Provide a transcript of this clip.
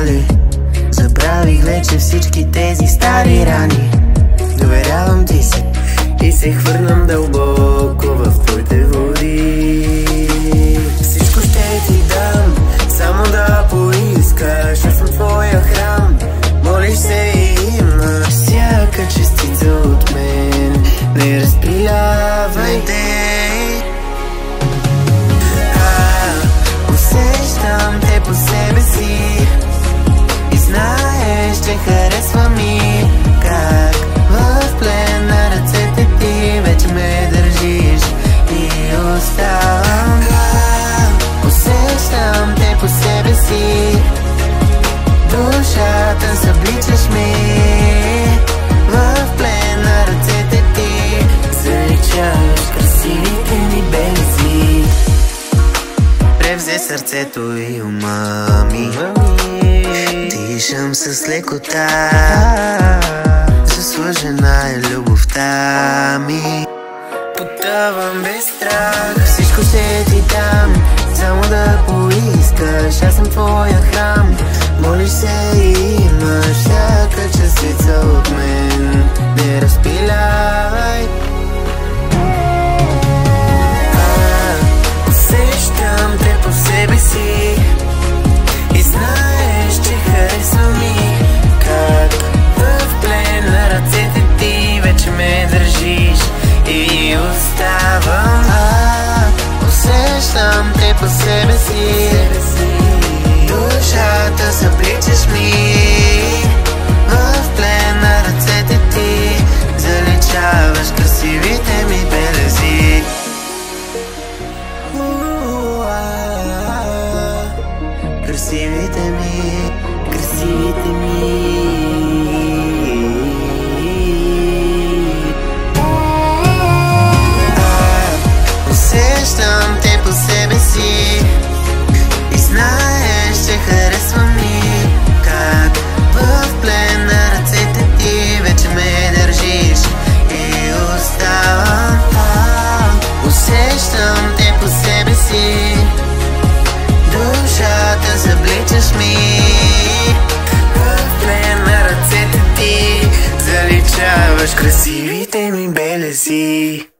боли. Забравих вече всички тези стари рани. Доверявам ти се и се хвърнам дълбоко в твоите води. Всичко ще ти дам, само да поискаш. Аз съм твоя храм, молиш се и имаш всяка частица от мен. Не разпилявай те. Усещам те по себе си и знаеш, че харесва ми как в плен на ръцете ти вече ме държиш и оставам. Усещам те по себе си, душата събличаш ми. В плен на ръцете ти заличаваш красивите ми белези. Превзе сърцето и ума ми, дишам с лекота. Заслужена е любовта ми. Потъвам без страх, всичко ще ти дам, само да поискаш. Аз съм твоя храм, молиш се и имаш всяка частица от мен. Не разпилявай. Усещам те по себе си и знаеш, че харесва ми как в плен на ръцете ти вече ме държиш и оставам. Усещам те по себе си, душата събличаш ми. В плен на ръцете ти заличаваш красивите ми белези. Красивите ми, красивите ми. Усещам те по себе си и знаеш, че харесва ми как в плен на ръцете ти вече ме държиш и оставам. Усещам те по себе си, душата събличаш ми. В плен на ръцете ти заличаваш красивите ми белези.